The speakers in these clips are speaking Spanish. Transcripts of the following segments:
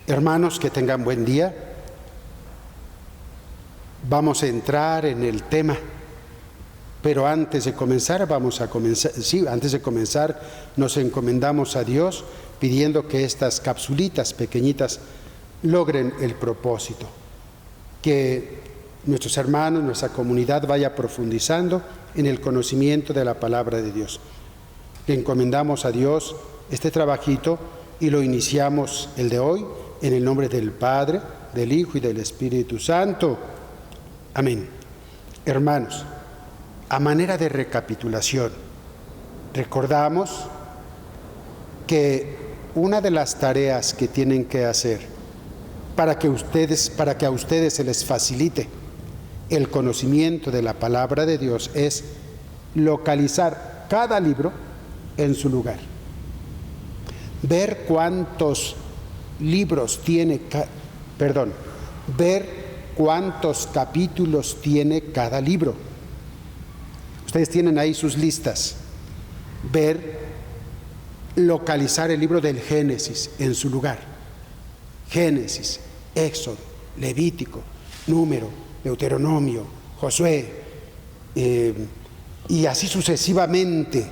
Hermanos, que tengan buen día. Vamos a entrar en el tema, pero antes de comenzar nos encomendamos a Dios pidiendo que estas capsulitas pequeñitas logren el propósito, que nuestros hermanos, nuestra comunidad vaya profundizando en el conocimiento de la palabra de Dios. Le encomendamos a Dios este trabajito y lo iniciamos el de hoy en el nombre del Padre, del Hijo y del Espíritu Santo. Amén. Hermanos, a manera de recapitulación, recordamos que una de las tareas que tienen que hacer para que a ustedes se les facilite el conocimiento de la palabra de Dios es localizar cada libro en su lugar. Ver cuántos libros tiene, ver cuántos capítulos tiene cada libro. Ustedes tienen ahí sus listas. Localizar el libro del Génesis en su lugar. Génesis, Éxodo, Levítico, Número, Deuteronomio, Josué, y así sucesivamente.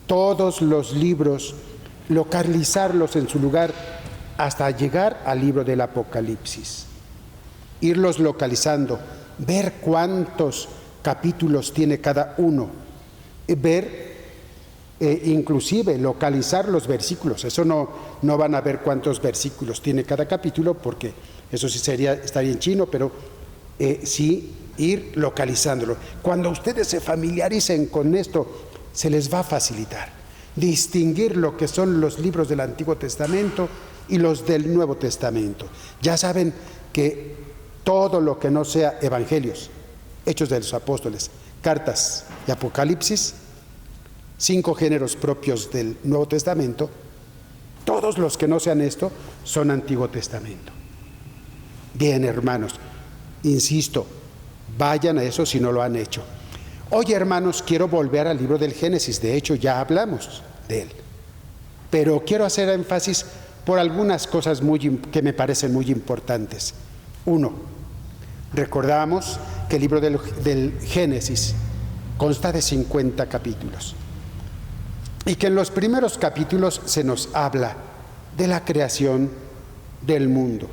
Todos los libros, localizarlos en su lugar hasta llegar al libro del Apocalipsis. Irlos localizando, ver cuántos capítulos tiene cada uno, inclusive localizar los versículos. Eso no van a ver cuántos versículos tiene cada capítulo, porque eso sí estaría en chino, pero sí ir localizándolo. Cuando ustedes se familiaricen con esto, se les va a facilitar distinguir lo que son los libros del Antiguo Testamento y los del Nuevo Testamento. Ya saben que todo lo que no sea evangelios, Hechos de los Apóstoles, cartas y Apocalipsis, 5 géneros propios del Nuevo Testamento, todos los que no sean esto son Antiguo Testamento. Bien, hermanos, insisto, vayan a eso si no lo han hecho. Hoy, hermanos, quiero volver al libro del Génesis. De hecho, ya hablamos de él, pero quiero hacer énfasis por algunas cosas que me parecen muy importantes. 1, recordamos que el libro del Génesis consta de 50 capítulos y que en los primeros capítulos se nos habla de la creación del mundo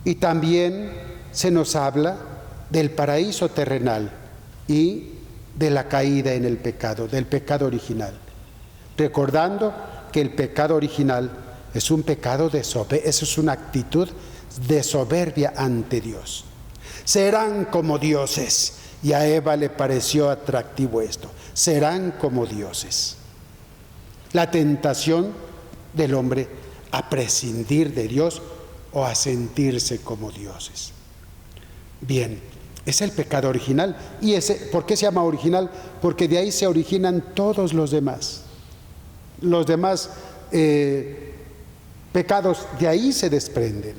y también se nos habla del paraíso terrenal y de la caída en el pecado, del pecado original, recordando que el pecado original es un pecado eso es una actitud de soberbia ante Dios. Serán como dioses, y a Eva le pareció atractivo esto, serán como dioses. La tentación del hombre a prescindir de Dios o a sentirse como dioses. Bien, es el pecado original. ¿Y por qué se llama original? Porque de ahí se originan todos los demás. Los demás pecados de ahí se desprenden.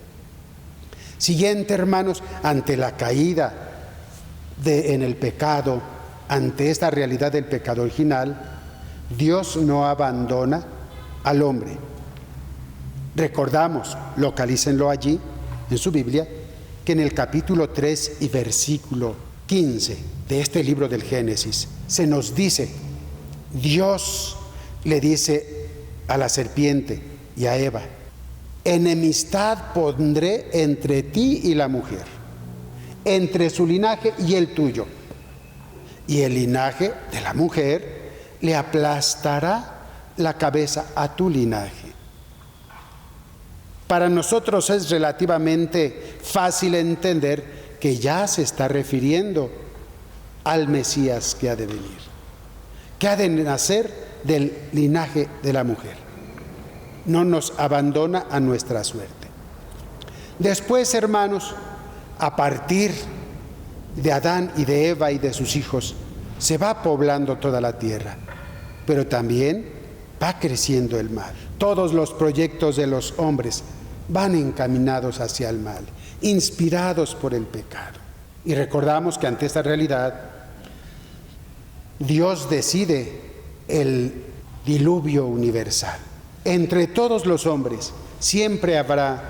Siguiente, hermanos, ante la caída en el pecado, ante esta realidad del pecado original, Dios no abandona al hombre. Recordamos, localícenlo allí en su Biblia, que en el capítulo 3 y versículo 15 de este libro del Génesis se nos dice, Dios le dice a la serpiente y a Eva, enemistad pondré entre ti y la mujer, entre su linaje y el tuyo, y el linaje de la mujer le aplastará la cabeza a tu linaje. Para nosotros es relativamente fácil entender que ya se está refiriendo al Mesías que ha de venir, que ha de nacer del linaje de la mujer. No nos abandona a nuestra suerte. Después, hermanos, a partir de Adán y de Eva y de sus hijos, se va poblando toda la tierra, pero también va creciendo el mal. Todos los proyectos de los hombres van encaminados hacia el mal, inspirados por el pecado. Y recordamos que ante esta realidad, Dios decide el diluvio universal. Entre todos los hombres siempre habrá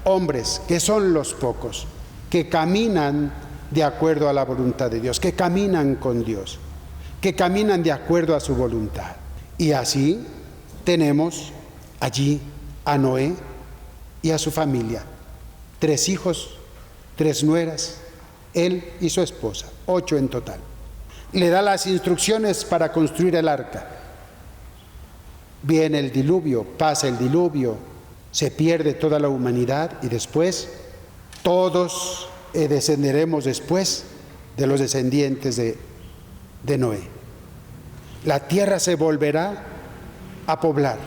hombres, que son los pocos, que caminan de acuerdo a la voluntad de Dios, que caminan con Dios, que caminan de acuerdo a su voluntad. Y así tenemos allí a Noé y a su familia, 3 hijos, 3 nueras, él y su esposa, 8 en total. Le da las instrucciones para construir el arca. Viene el diluvio, pasa el diluvio, se pierde toda la humanidad y después todos descenderemos después de los descendientes de Noé. La tierra se volverá a poblar,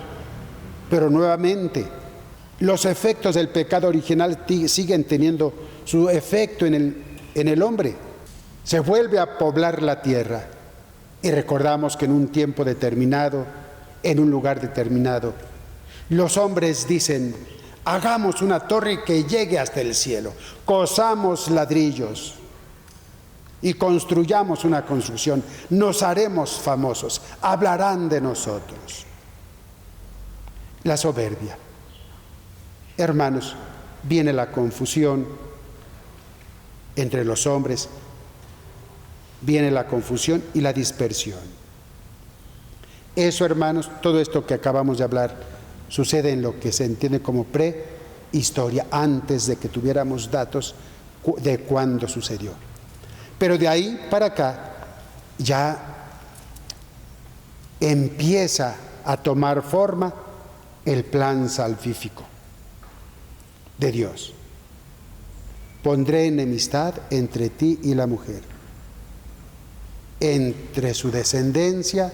pero nuevamente los efectos del pecado original siguen teniendo su efecto en el hombre. Se vuelve a poblar la tierra y recordamos que en un tiempo determinado, en un lugar determinado, los hombres dicen: hagamos una torre que llegue hasta el cielo, cosamos ladrillos y construyamos una construcción, nos haremos famosos, hablarán de nosotros. La soberbia. Hermanos, viene la confusión entre los hombres, viene la confusión y la dispersión. Eso, hermanos, todo esto que acabamos de hablar sucede en lo que se entiende como prehistoria, antes de que tuviéramos datos de cuándo sucedió. Pero de ahí para acá ya empieza a tomar forma el plan salvífico de Dios. Pondré enemistad entre ti y la mujer, entre su descendencia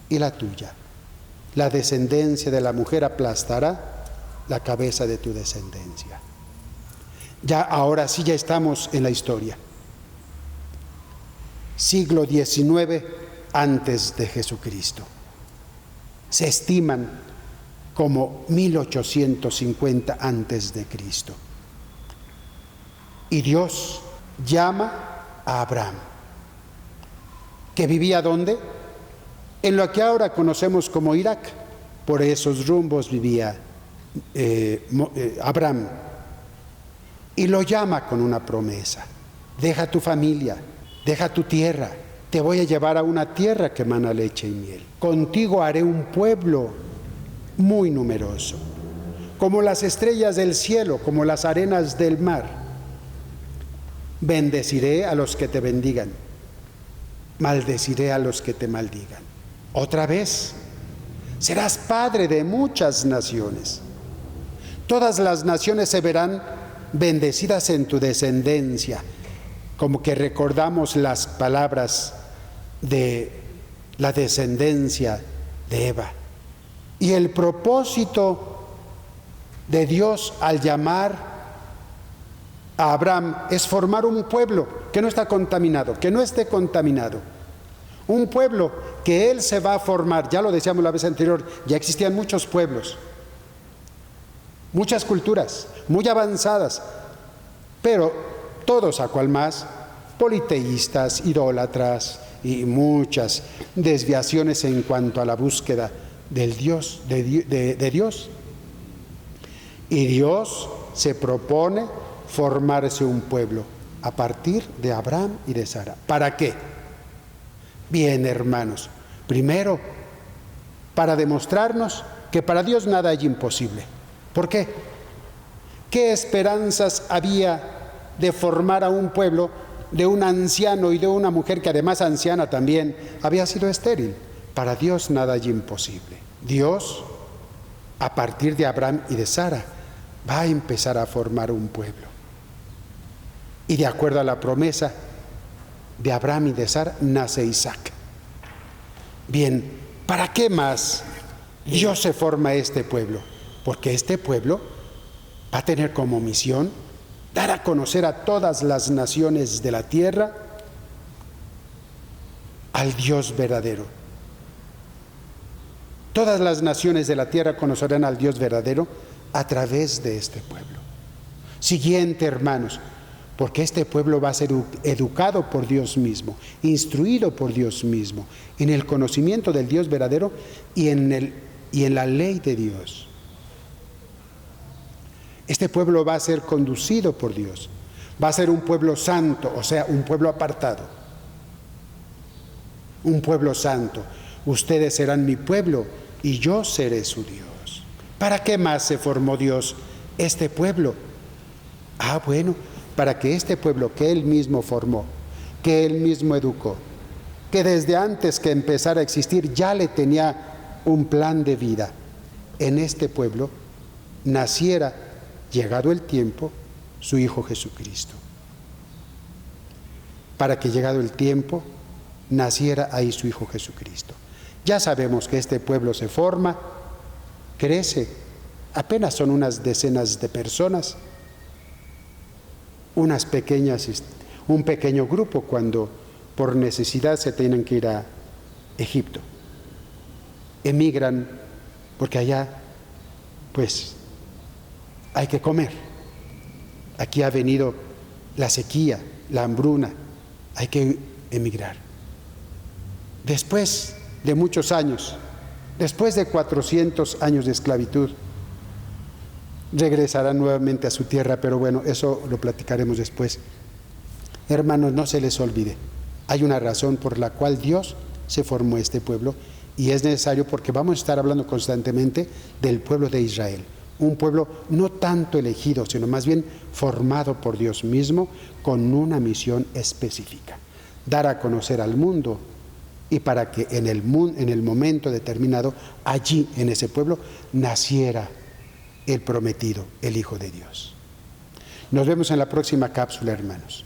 y la tuya. La descendencia de la mujer aplastará la cabeza de tu descendencia. Ya ahora sí, ya estamos en la historia. Siglo XIX antes de Jesucristo. Se estiman como 1850 antes de Cristo. Y Dios llama a Abraham, que vivía ¿dónde? En lo que ahora conocemos como Irak. Por esos rumbos vivía Abraham. Y lo llama con una promesa: deja tu familia, deja tu tierra, te voy a llevar a una tierra que emana leche y miel. Contigo haré un pueblo muy numeroso, como las estrellas del cielo, como las arenas del mar. Bendeciré a los que te bendigan, maldeciré a los que te maldigan. Otra vez, serás padre de muchas naciones. Todas las naciones se verán bendecidas en tu descendencia, como que recordamos las palabras de la descendencia de Eva. Y el propósito de Dios al llamar a Abraham es formar un pueblo que no está contaminado, que no esté contaminado. Un pueblo que él se va a formar. Ya lo decíamos la vez anterior, ya existían muchos pueblos, muchas culturas muy avanzadas, pero todos, a cual más, politeístas, idólatras y muchas desviaciones en cuanto a la búsqueda del Dios, de Dios. Y Dios se propone formarse un pueblo a partir de Abraham y de Sara. ¿Para qué? Bien, hermanos, primero, para demostrarnos que para Dios nada es imposible. ¿Por qué? ¿Qué esperanzas había de formar a un pueblo de un anciano y de una mujer que además anciana también había sido estéril? Para Dios nada es imposible. Dios, a partir de Abraham y de Sara, va a empezar a formar un pueblo. Y de acuerdo a la promesa de Abraham y de Sara, nace Isaac. Bien, ¿para qué más Dios se forma este pueblo? Porque este pueblo va a tener como misión dar a conocer a todas las naciones de la tierra al Dios verdadero. Todas las naciones de la tierra conocerán al Dios verdadero a través de este pueblo. Siguiente, hermanos, porque este pueblo va a ser educado por Dios mismo, instruido por Dios mismo, en el conocimiento del Dios verdadero y en la ley de Dios. Este pueblo va a ser conducido por Dios. Va a ser un pueblo santo, o sea, un pueblo apartado. Un pueblo santo. Ustedes serán mi pueblo y yo seré su Dios. ¿Para qué más se formó Dios este pueblo? Bueno, para que este pueblo que Él mismo formó, que Él mismo educó, que desde antes que empezara a existir ya le tenía un plan de vida, en este pueblo naciera, llegado el tiempo, su Hijo Jesucristo. Para que llegado el tiempo, naciera ahí su Hijo Jesucristo. Ya sabemos que este pueblo se forma, crece, apenas son unas decenas de personas, unas pequeñas, un pequeño grupo cuando por necesidad se tienen que ir a Egipto. Emigran porque allá, pues, hay que comer. Aquí ha venido la sequía, la hambruna, hay que emigrar. Después de muchos años, después de 400 años de esclavitud, regresarán nuevamente a su tierra, pero bueno, eso lo platicaremos después. Hermanos, no se les olvide, hay una razón por la cual Dios se formó este pueblo y es necesario porque vamos a estar hablando constantemente del pueblo de Israel. Un pueblo no tanto elegido, sino más bien formado por Dios mismo con una misión específica. Dar a conocer al mundo y para que en el momento determinado, allí en ese pueblo, naciera el prometido, el Hijo de Dios. Nos vemos en la próxima cápsula, hermanos.